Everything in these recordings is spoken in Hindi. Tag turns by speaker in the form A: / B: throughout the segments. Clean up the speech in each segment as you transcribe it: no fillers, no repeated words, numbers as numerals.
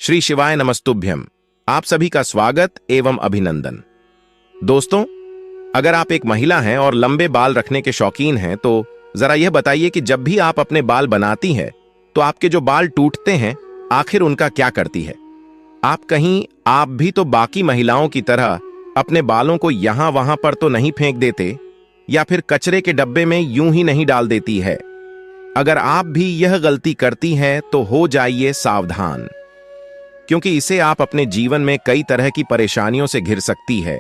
A: श्री शिवाय नमस्तुभ्यम। आप सभी का स्वागत एवं अभिनंदन। दोस्तों, अगर आप एक महिला हैं और लंबे बाल रखने के शौकीन हैं तो जरा यह बताइए कि जब भी आप अपने बाल बनाती हैं तो आपके जो बाल टूटते हैं आखिर उनका क्या करती है? आप भी तो बाकी महिलाओं की तरह अपने बालों को यहां वहां पर तो नहीं फेंक देते या फिर कचरे के डब्बे में यूं ही नहीं डाल देती है? अगर आप भी यह गलती करती हैं तो हो जाइए सावधान, क्योंकि इसे आप अपने जीवन में कई तरह की परेशानियों से घिर सकती है।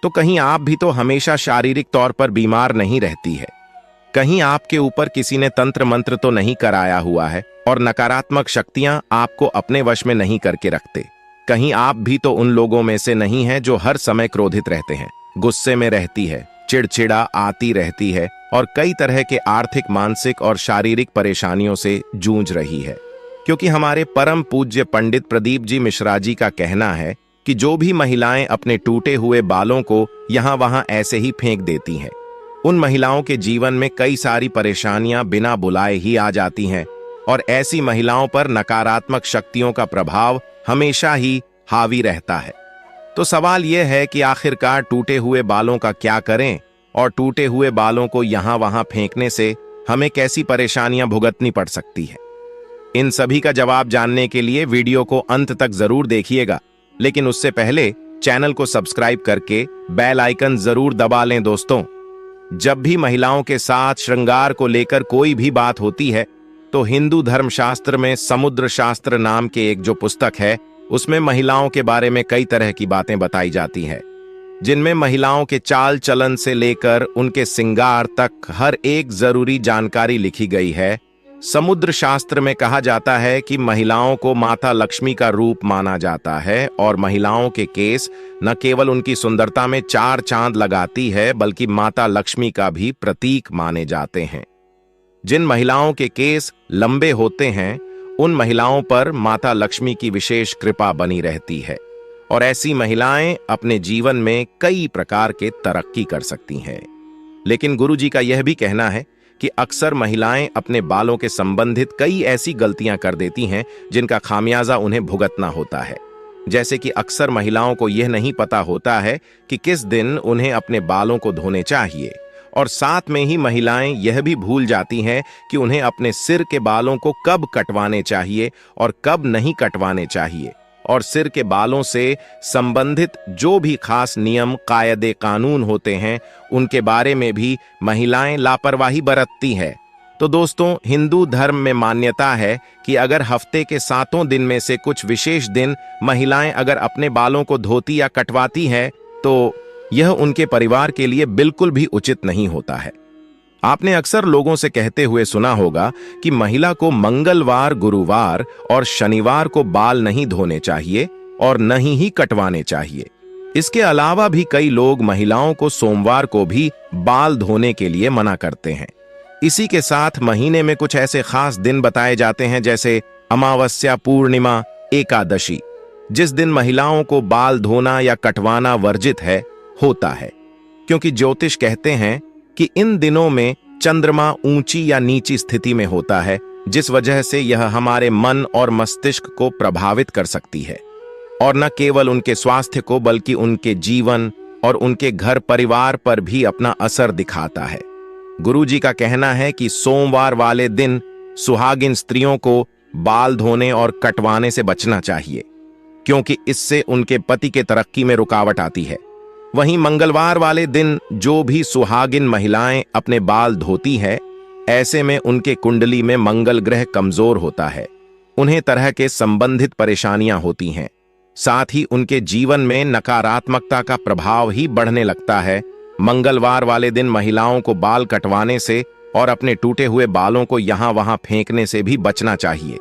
A: तो कहीं आप भी तो हमेशा शारीरिक तौर पर बीमार नहीं रहती है, कहीं आपके ऊपर किसी ने तंत्र मंत्र तो नहीं कराया हुआ है और नकारात्मक शक्तियां आपको अपने वश में नहीं करके रखते, कहीं आप भी तो उन लोगों में से नहीं हैं जो हर समय क्रोधित रहते हैं, गुस्से में रहती है, चिड़चिड़ा आती रहती है और कई तरह के आर्थिक, मानसिक और शारीरिक परेशानियों से जूझ रही है। क्योंकि हमारे परम पूज्य पंडित प्रदीप जी मिश्रा जी का कहना है कि जो भी महिलाएं अपने टूटे हुए बालों को यहां वहां ऐसे ही फेंक देती हैं, उन महिलाओं के जीवन में कई सारी परेशानियां बिना बुलाए ही आ जाती हैं और ऐसी महिलाओं पर नकारात्मक शक्तियों का प्रभाव हमेशा ही हावी रहता है। तो सवाल यह है कि आखिरकार टूटे हुए बालों का क्या करें और टूटे हुए बालों को यहां वहां फेंकने से हमें कैसी परेशानियां भुगतनी पड़ सकती है? इन सभी का जवाब जानने के लिए वीडियो को अंत तक जरूर देखिएगा, लेकिन उससे पहले चैनल को सब्सक्राइब करके बेल आइकन जरूर दबा लें। दोस्तों, जब भी महिलाओं के साथ श्रृंगार को लेकर कोई भी बात होती है तो हिंदू धर्मशास्त्र में समुद्र शास्त्र नाम के एक जो पुस्तक है उसमें महिलाओं के बारे में कई तरह की बातें बताई जाती हैं, जिनमें महिलाओं के चाल चलन से लेकर उनके श्रृंगार तक हर एक जरूरी जानकारी लिखी गई है। समुद्र शास्त्र में कहा जाता है कि महिलाओं को माता लक्ष्मी का रूप माना जाता है और महिलाओं के केस न केवल उनकी सुंदरता में चार चांद लगाती है बल्कि माता लक्ष्मी का भी प्रतीक माने जाते हैं। जिन महिलाओं के केस लंबे होते हैं उन महिलाओं पर माता लक्ष्मी की विशेष कृपा बनी रहती है और ऐसी महिलाएं अपने जीवन में कई प्रकार के तरक्की कर सकती हैं। लेकिन गुरुजी का यह भी कहना है कि अक्सर महिलाएं अपने बालों के संबंधित कई ऐसी गलतियां कर देती हैं जिनका खामियाजा उन्हें भुगतना होता है। जैसे कि अक्सर महिलाओं को यह नहीं पता होता है कि किस दिन उन्हें अपने बालों को धोने चाहिए और साथ में ही महिलाएं यह भी भूल जाती हैं कि उन्हें अपने सिर के बालों को कब कटवाने चाहिए और कब नहीं कटवाने चाहिए, और सिर के बालों से संबंधित जो भी खास नियम कायदे कानून होते हैं उनके बारे में भी महिलाएं लापरवाही बरतती हैं। तो दोस्तों, हिंदू धर्म में मान्यता है कि अगर हफ्ते के 7 दिन में से कुछ विशेष दिन महिलाएं अगर अपने बालों को धोती या कटवाती हैं तो यह उनके परिवार के लिए बिल्कुल भी उचित नहीं होता है। आपने अक्सर लोगों से कहते हुए सुना होगा कि महिला को मंगलवार, गुरुवार और शनिवार को बाल नहीं धोने चाहिए और नहीं ही कटवाने चाहिए। इसके अलावा भी कई लोग महिलाओं को सोमवार को भी बाल धोने के लिए मना करते हैं। इसी के साथ महीने में कुछ ऐसे खास दिन बताए जाते हैं जैसे अमावस्या, पूर्णिमा, एकादशी, जिस दिन महिलाओं को बाल धोना या कटवाना वर्जित होता है, क्योंकि ज्योतिष कहते हैं कि इन दिनों में चंद्रमा ऊंची या नीची स्थिति में होता है, जिस वजह से यह हमारे मन और मस्तिष्क को प्रभावित कर सकती है और न केवल उनके स्वास्थ्य को बल्कि उनके जीवन और उनके घर परिवार पर भी अपना असर दिखाता है। गुरुजी का कहना है कि सोमवार वाले दिन सुहागिन स्त्रियों को बाल धोने और कटवाने से बचना चाहिए, क्योंकि इससे उनके पति के तरक्की में रुकावट आती है। वहीं मंगलवार वाले दिन जो भी सुहागिन महिलाएं अपने बाल धोती है, ऐसे में उनके कुंडली में मंगल ग्रह कमजोर होता है, उन्हें तरह के संबंधित परेशानियां होती हैं, साथ ही उनके जीवन में नकारात्मकता का प्रभाव ही बढ़ने लगता है। मंगलवार वाले दिन महिलाओं को बाल कटवाने से और अपने टूटे हुए बालों को यहां वहां फेंकने से भी बचना चाहिए।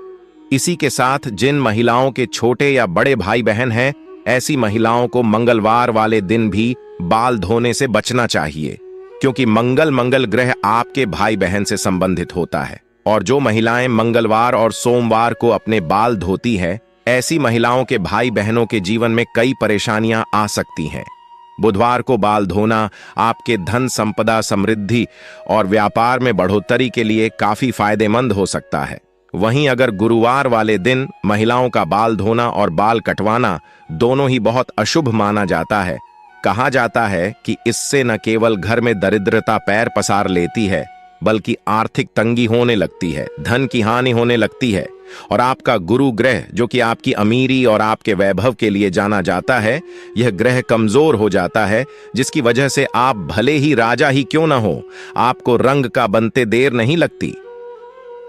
A: इसी के साथ जिन महिलाओं के छोटे या बड़े भाई बहन हैं, ऐसी महिलाओं को मंगलवार वाले दिन भी बाल धोने से बचना चाहिए, क्योंकि मंगल ग्रह आपके भाई बहन से संबंधित होता है और जो महिलाएं मंगलवार और सोमवार को अपने बाल धोती है, ऐसी महिलाओं के भाई बहनों के जीवन में कई परेशानियां आ सकती हैं। बुधवार को बाल धोना आपके धन संपदा, समृद्धि और व्यापार में बढ़ोतरी के लिए काफी फायदेमंद हो सकता है। वहीं अगर गुरुवार वाले दिन महिलाओं का बाल धोना और बाल कटवाना दोनों ही बहुत अशुभ माना जाता है। कहा जाता है कि इससे न केवल घर में दरिद्रता पैर पसार लेती है, बल्कि आर्थिक तंगी होने लगती है, धन की हानि होने लगती है, और आपका गुरु ग्रह जो कि आपकी अमीरी और आपके वैभव के लिए जाना जाता है, यह ग्रह कमजोर हो जाता है, जिसकी वजह से आप भले ही राजा ही क्यों न हो, आपको रंग का बनते देर नहीं लगती।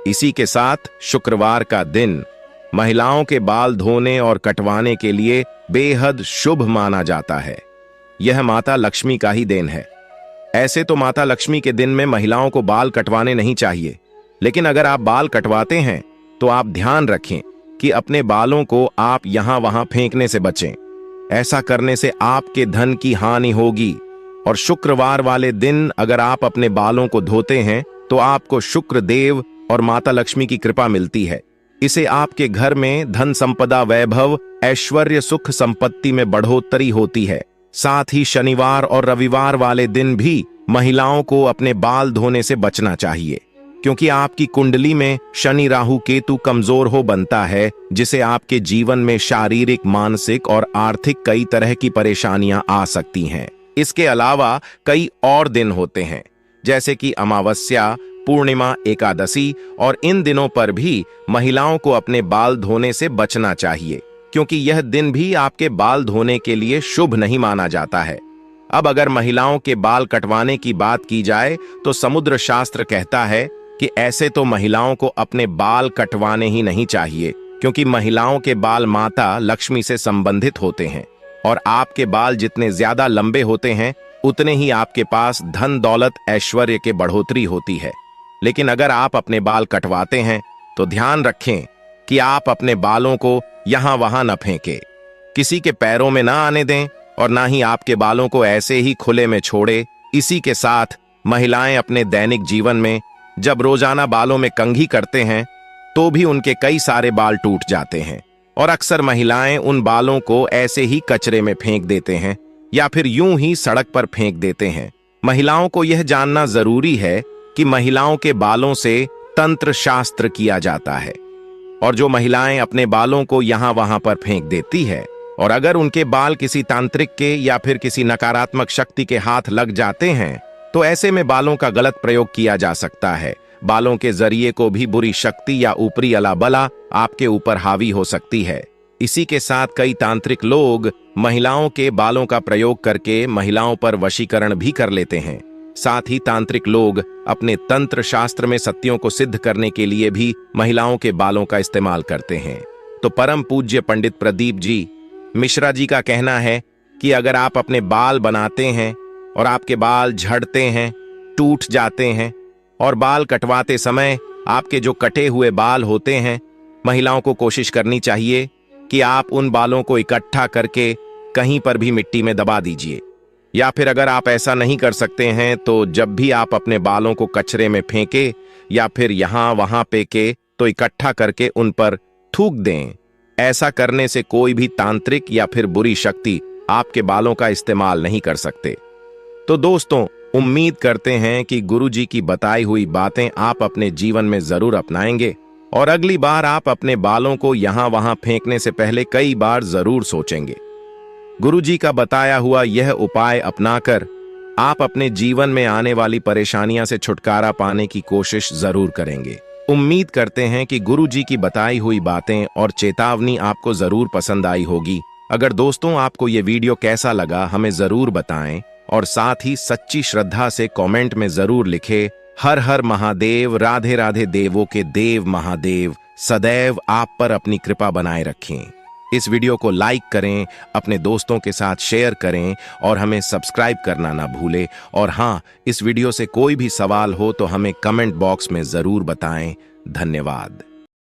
A: इसी के साथ शुक्रवार का दिन महिलाओं के बाल धोने और कटवाने के लिए बेहद शुभ माना जाता है। यह माता लक्ष्मी का ही देन है। ऐसे तो माता लक्ष्मी के दिन में महिलाओं को बाल कटवाने नहीं चाहिए, लेकिन अगर आप बाल कटवाते हैं तो आप ध्यान रखें कि अपने बालों को आप यहां वहां फेंकने से बचें। ऐसा करने से आपके धन की हानि होगी। और शुक्रवार वाले दिन अगर आप अपने बालों को धोते हैं तो आपको शुक्र देव और माता लक्ष्मी की कृपा मिलती है। इसे आपके घर में धन संपदा, वैभव, ऐश्वर्य, सुख संपत्ति में बढ़ोतरी होती है। साथ ही शनिवार और रविवार वाले दिन भी महिलाओं को अपने बाल धोने से बचना चाहिए, क्योंकि आपकी कुंडली में शनि राहु केतु कमजोर हो बनता है, जिसे आपके जीवन में शारीरिक, मानसिक और आर्थिक कई तरह की परेशानियां आ सकती हैं। इसके अलावा कई और दिन होते हैं, जैसे कि अमावस्या, पूर्णिमा, एकादशी, और इन दिनों पर भी महिलाओं को अपने बाल धोने से बचना चाहिए, क्योंकि यह दिन भी आपके बाल धोने के लिए शुभ नहीं माना जाता है। अब अगर महिलाओं के बाल कटवाने की बात की जाए तो समुद्र शास्त्र कहता है कि ऐसे तो महिलाओं को अपने बाल कटवाने ही नहीं चाहिए, क्योंकि महिलाओं के बाल माता लक्ष्मी से संबंधित होते हैं, और आपके बाल जितने ज्यादा लंबे होते हैं उतने ही आपके पास धन दौलत ऐश्वर्य के बढ़ोतरी होती है। लेकिन अगर आप अपने बाल कटवाते हैं तो ध्यान रखें कि आप अपने बालों को यहां वहां न फेंकें, किसी के पैरों में ना आने दें, और ना ही आपके बालों को ऐसे ही खुले में छोड़े। इसी के साथ महिलाएं अपने दैनिक जीवन में जब रोजाना बालों में कंघी करते हैं तो भी उनके कई सारे बाल टूट जाते हैं, और अक्सर महिलाएं उन बालों को ऐसे ही कचरे में फेंक देते हैं या फिर यूं ही सड़क पर फेंक देते हैं। महिलाओं को यह जानना जरूरी है कि महिलाओं के बालों से तंत्र शास्त्र किया जाता है, और जो महिलाएं अपने बालों को यहां वहां पर फेंक देती है, और अगर उनके बाल किसी तांत्रिक के या फिर किसी नकारात्मक शक्ति के हाथ लग जाते हैं तो ऐसे में बालों का गलत प्रयोग किया जा सकता है। बालों के जरिए को भी बुरी शक्ति या ऊपरी अला बला आपके ऊपर हावी हो सकती है। इसी के साथ कई तांत्रिक लोग महिलाओं के बालों का प्रयोग करके महिलाओं पर वशीकरण भी कर लेते हैं। साथ ही तांत्रिक लोग अपने तंत्र शास्त्र में सत्यों को सिद्ध करने के लिए भी महिलाओं के बालों का इस्तेमाल करते हैं। तो परम पूज्य पंडित प्रदीप जी मिश्रा जी का कहना है कि अगर आप अपने बाल बनाते हैं और आपके बाल झड़ते हैं, टूट जाते हैं, और बाल कटवाते समय आपके जो कटे हुए बाल होते हैं, महिलाओं को कोशिश करनी चाहिए कि आप उन बालों को इकट्ठा करके कहीं पर भी मिट्टी में दबा दीजिए। या फिर अगर आप ऐसा नहीं कर सकते हैं तो जब भी आप अपने बालों को कचरे में फेंके या फिर यहां वहां फेंके तो इकट्ठा करके उन पर थूक दें। ऐसा करने से कोई भी तांत्रिक या फिर बुरी शक्ति आपके बालों का इस्तेमाल नहीं कर सकते। तो दोस्तों, उम्मीद करते हैं कि गुरुजी की बताई हुई बातें आप अपने जीवन में जरूर अपनाएंगे, और अगली बार आप अपने बालों को यहां वहां फेंकने से पहले कई बार जरूर सोचेंगे। गुरुजी का बताया हुआ यह उपाय अपनाकर आप अपने जीवन में आने वाली परेशानियां से छुटकारा पाने की कोशिश जरूर करेंगे। उम्मीद करते हैं कि गुरुजी की बताई हुई बातें और चेतावनी आपको जरूर पसंद आई होगी। अगर दोस्तों आपको ये वीडियो कैसा लगा हमें जरूर बताएं, और साथ ही सच्ची श्रद्धा से कमेंट में जरूर लिखें, हर हर महादेव, राधे राधे देवों के देव महादेव सदैव आप पर अपनी कृपा बनाए रखें। इस वीडियो को लाइक करें, अपने दोस्तों के साथ शेयर करें, और हमें सब्सक्राइब करना ना भूलें। और हाँ, इस वीडियो से कोई भी सवाल हो तो हमें कमेंट बॉक्स में जरूर बताएं। धन्यवाद।